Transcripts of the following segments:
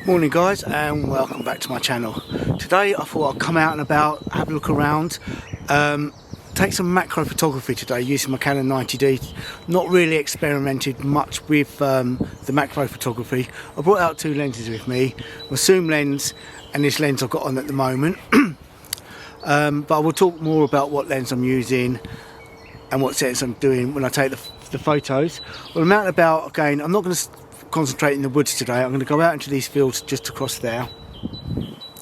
Morning guys, and welcome back to my channel. Today I thought I'd come out and about, have a look around, take some macro photography today using my Canon 90D. Not really experimented much with the macro photography. I brought out two lenses with me, my zoom lens and this lens I've got on at the moment. But I will talk more about what lens I'm using and what settings I'm doing when I take the photos. Well, I'm out and about again. I'm not going to concentrate in the woods today. I'm going to go out into these fields just across there.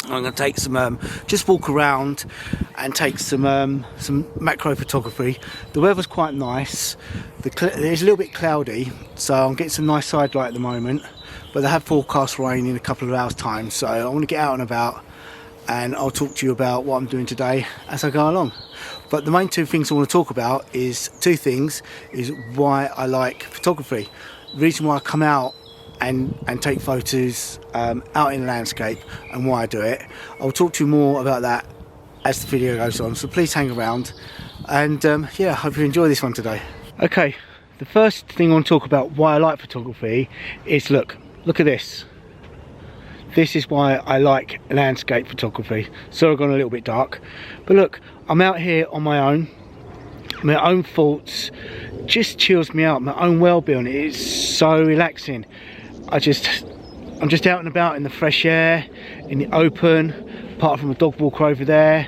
I'm going to take some just walk around and take some macro photography. The weather's quite nice. It's a little bit cloudy, so I'm getting some nice side light at the moment, but they have forecast rain in a couple of hours time, so I want to get out and about, and I'll talk to you about what I'm doing today as I go along. But the main two things I want to talk about is why I like photography. The reason why I come out and take photos out in landscape and why I do it. I'll talk to you more about that as the video goes on, so please hang around, and yeah, hope you enjoy this one today. Okay, the first thing I want to talk about why I like photography is look at this. This is why I like landscape photography. So I've gone a little bit dark, but look, I'm out here on my own. My own thoughts just chills me out. My own well-being is so relaxing. I'm just out and about in the fresh air, in the open, apart from a dog walker over there.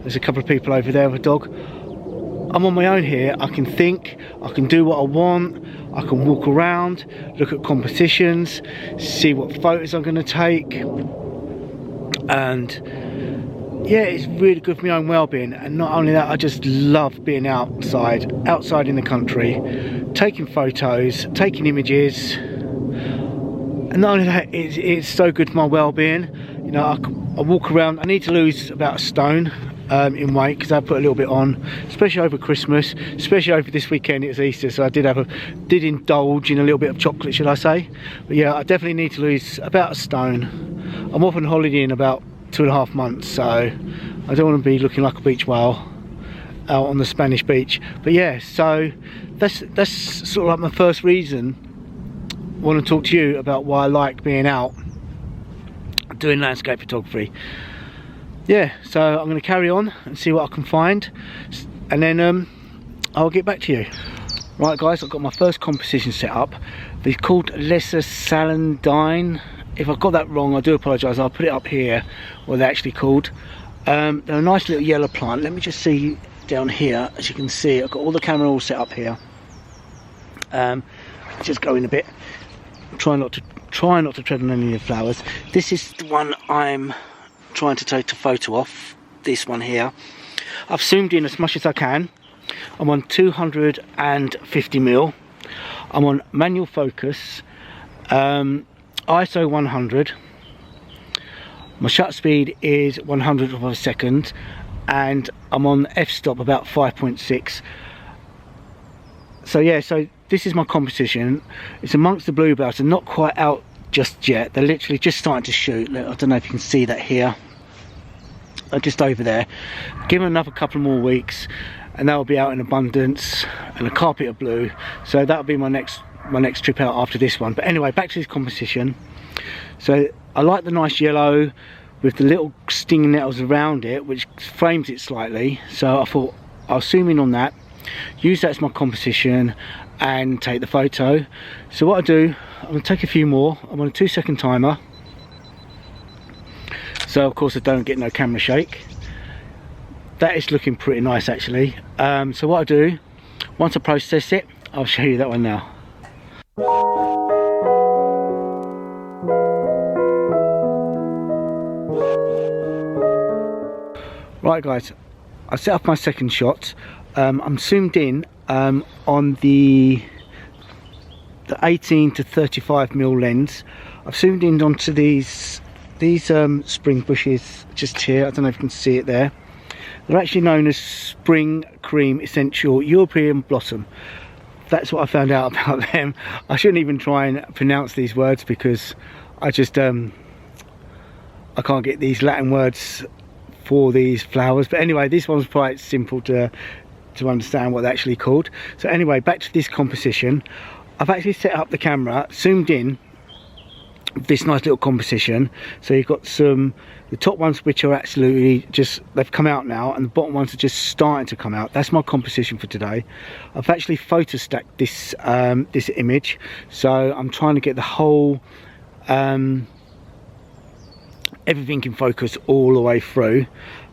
There's a couple of people over there with a dog. I'm on my own here. I can think, I can do what I want, I can walk around, look at compositions, see what photos I'm going to take, and yeah, it's really good for my own well-being. And not only that, I just love being outside in the country, taking photos, taking images. And not only that, it's so good for my well-being. You know, I walk around. I need to lose about a stone in weight because I put a little bit on, especially over Christmas, especially over this weekend. It's Easter, so I did indulge in a little bit of chocolate, should I say? But yeah, I definitely need to lose about a stone. I'm off on holiday in about 2.5 months, so I don't want to be looking like a beach whale out on the Spanish beach. But yeah, so that's sort of like my first reason I want to talk to you about why I like being out doing landscape photography. Yeah, so I'm going to carry on and see what I can find, and then I'll get back to you. Right guys, I've got my first composition set up. They're called Lesser Salandine. If I got that wrong, I do apologise. I'll put it up here what they're actually called. They're a nice little yellow plant. Let me just see down here. As you can see, I've got all the camera all set up here. Just go in a bit. Try not to tread on any of the flowers. This is the one I'm trying to take a photo of. This one here. I've zoomed in as much as I can. I'm on 250mm. I'm on manual focus. ISO 100. My shutter speed is 100th of a second, and I'm on f-stop about 5.6. So yeah, so this is my composition. It's amongst the bluebells. They're not quite out just yet. They're literally just starting to shoot. I don't know if you can see that here. They're just over there. Give them another couple more weeks and they'll be out in abundance, and a carpet of blue. So that'll be my next trip out after this one. But anyway, back to this composition. So I like the nice yellow with the little stinging nettles around it, which frames it slightly. So I thought I'll zoom in on that, use that as my composition, and take the photo. So what I do, I'm going to take a few more. I'm on a 2-second timer, so of course I don't get no camera shake. That is looking pretty nice actually. So what I do, once I process it, I'll show you that one now. Right guys, I set up my second shot. I'm zoomed in on the 18 to 35mm lens. I've zoomed in onto these spring bushes just here. I don't know if you can see it there. They're actually known as Spring Cream Essential European Blossom. That's what I found out about them. I shouldn't even try and pronounce these words because I just I can't get these Latin words for these flowers. But anyway, this one's quite simple to understand what they're actually called. So anyway, back to this composition. I've actually set up the camera, zoomed in this nice little composition. So you've got the top ones which are absolutely just, they've come out now, and the bottom ones are just starting to come out. That's my composition for today. I've actually photo stacked this this image, so I'm trying to get the whole everything in focus all the way through.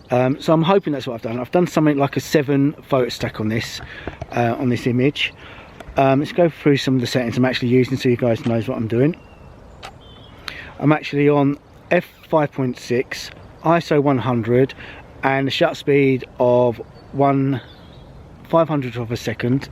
So I'm hoping that's what I've done. I've done something like a 7 photo stack on this image. Let's go through some of the settings I'm actually using so you guys knows what I'm doing. I'm actually on f5.6, ISO 100, and a shutter speed of 1/500th of a second.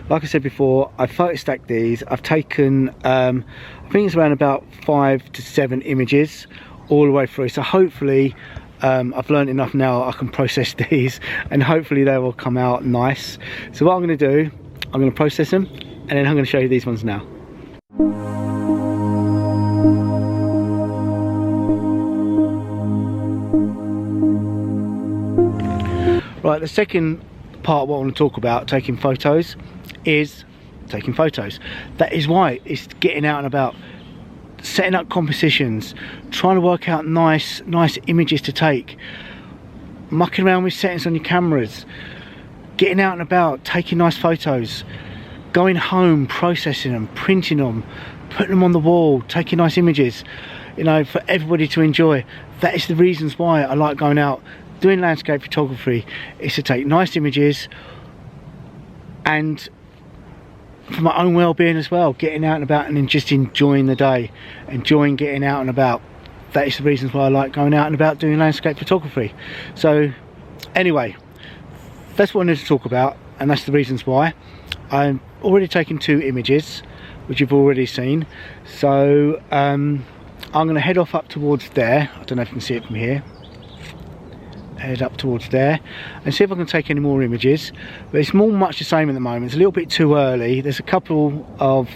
Like I said before, I photo stacked these. I've taken I think it's around about 5 to 7 images all the way through, so hopefully I've learned enough now I can process these, and hopefully they will come out nice. So what I'm going to do, I'm going to process them, and then I'm going to show you these ones now. Right, the second part what I want to talk about, taking photos, is taking photos. That is why it's getting out and about, setting up compositions, trying to work out nice images to take, mucking around with settings on your cameras, getting out and about, taking nice photos, going home, processing them, printing them, putting them on the wall, taking nice images, you know, for everybody to enjoy. That is the reasons why I like going out doing landscape photography, is to take nice images, and for my own well-being as well, getting out and about and then just enjoying the day, enjoying getting out and about. That is the reasons why I like going out and about doing landscape photography. So anyway, that's what I wanted to talk about, and that's the reasons why. I'm already taken 2 images which you've already seen, so I'm going to head off up towards there. I don't know if you can see it from here. Head up towards there and see if I can take any more images, but it's more much the same at the moment. It's a little bit too early. There's a couple of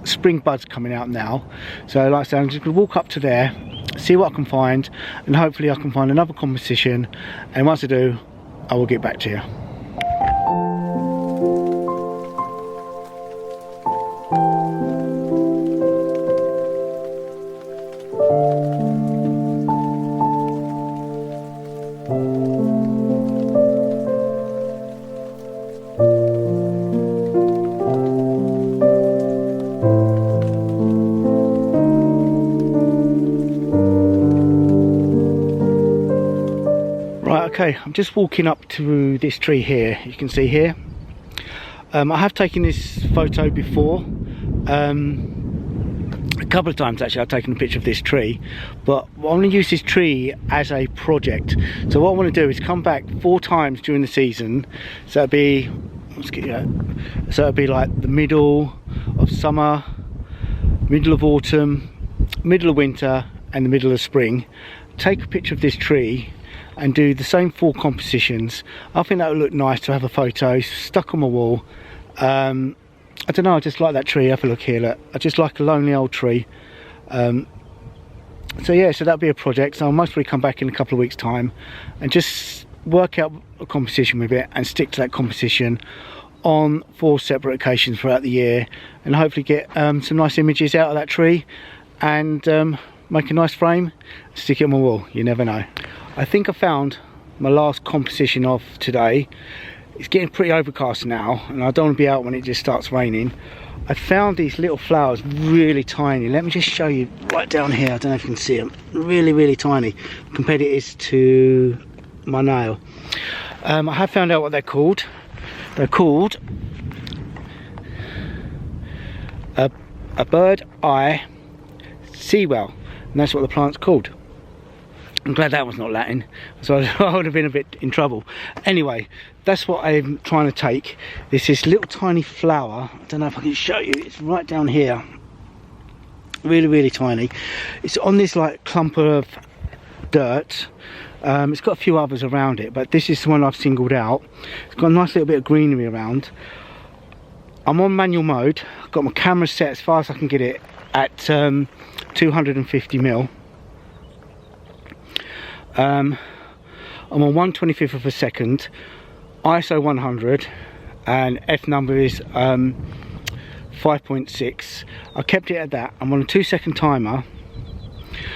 spring buds coming out now, so like I said, I'm just going to walk up to there, see what I can find, and hopefully I can find another composition, and once I do, I will get back to you. Okay, I'm just walking up to this tree here. You can see here. I have taken this photo before. A couple of times actually I've taken a picture of this tree, but I want to use this tree as a project. So what I want to do is come back 4 times during the season. So it'd be, so it'd be like the middle of summer, middle of autumn, middle of winter, and the middle of spring. Take a picture of this tree and do the same 4 compositions. I think that would look nice to have a photo stuck on my wall. I don't know, I just like that tree. Have a look here, look. I just like a lonely old tree. So yeah, so that'll be a project. So I'll most probably come back in a couple of weeks time and just work out a composition with it and stick to that composition on 4 separate occasions throughout the year, and hopefully get some nice images out of that tree, and make a nice frame, stick it on my wall. You never know. I think I found my last composition of today. It's getting pretty overcast now, and I don't want to be out when it just starts raining. I found these little flowers, really tiny. Let me just show you right down here. I don't know if you can see them. Really tiny compared it is to my nail. I have found out what they're called. They're called a bird eye seawell, and that's what the plant's called. I'm glad that was not Latin, so I would have been a bit in trouble. Anyway, that's what I'm trying to take. This little tiny flower. I don't know if I can show you. It's right down here. Really tiny. It's on this like clump of dirt. It's got a few others around it, but this is the one I've singled out. It's got a nice little bit of greenery around. I'm on manual mode. I've got my camera set as far as I can get it at 250mm. I'm on 1/25th of a second, ISO 100, and F number is 5.6. I kept it at that. I'm on a 2-second timer,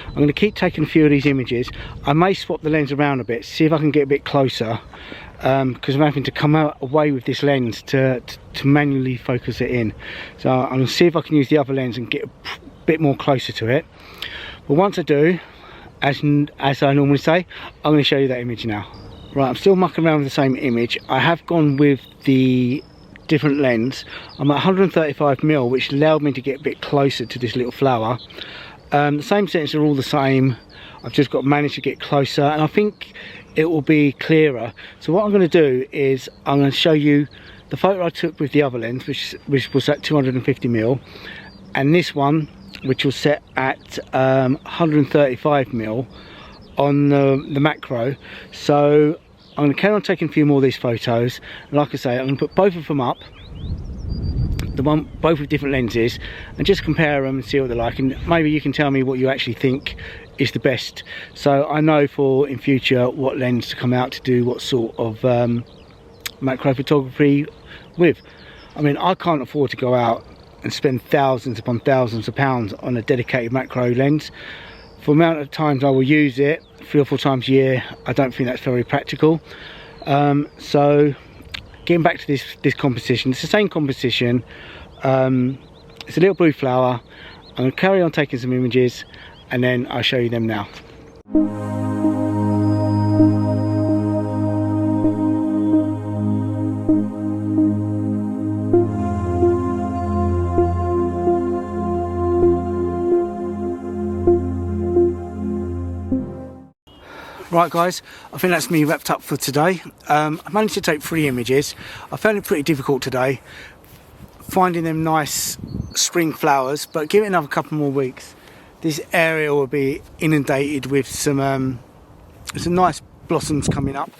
I'm going to keep taking a few of these images. I may swap the lens around a bit, see if I can get a bit closer, because I'm having to come away with this lens to manually focus it in. So I'm going to see if I can use the other lens and get a bit more closer to it. But once I do, as I normally say, I'm going to show you that image now. Right, I'm still mucking around with the same image. I have gone with the different lens. I'm at 135mm, which allowed me to get a bit closer to this little flower. The same settings are all the same. I've just got to manage to get closer, and I think it will be clearer. So what I'm going to do is I'm going to show you the photo I took with the other lens, which was at 250mm, and this one, which was set at 135mm on the macro. So I'm going to carry on taking a few more of these photos, and like I say, I'm going to put both of them up, both with different lenses, and just compare them and see what they're like, and maybe you can tell me what you actually think is the best, so I know for in future what lens to come out to do what sort of macro photography with. I mean, I can't afford to go out and spend thousands upon thousands of pounds on a dedicated macro lens. For the amount of times I will use it, 3 or 4 times a year, I don't think that's very practical. So getting back to this composition, it's the same composition. It's a little blue flower. I'm going to carry on taking some images, and then I'll show you them now. Right guys, I think that's me wrapped up for today. I managed to take 3 images. I found it pretty difficult today, finding them nice spring flowers, but give it another couple more weeks. This area will be inundated with some nice blossoms coming up.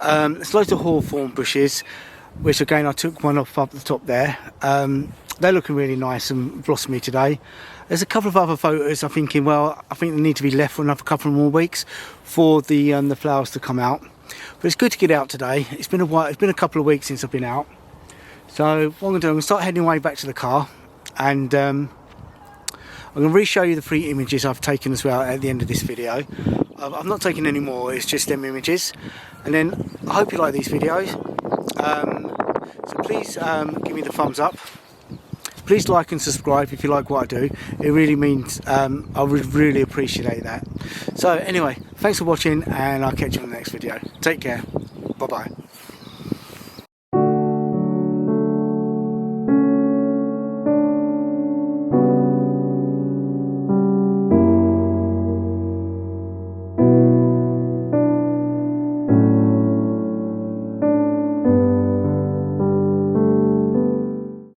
There's loads of hawthorn bushes, which again I took one off up the top there. They're looking really nice and blossomy today. There's a couple of other photos I'm thinking, well, I think they need to be left for another couple more weeks for the flowers to come out. But it's good to get out today. It's been a while. It's been a couple of weeks since I've been out. So what I'm going to do, I'm going to start heading away back to the car, and I'm going to re-show you the 3 images I've taken as well at the end of this video. I've not taken any more, it's just them images. And then I hope you like these videos. So please give me the thumbs up. Please like and subscribe if you like what I do. It really means, I would really appreciate that. So anyway, thanks for watching, and I'll catch you in the next video. Take care. Bye bye.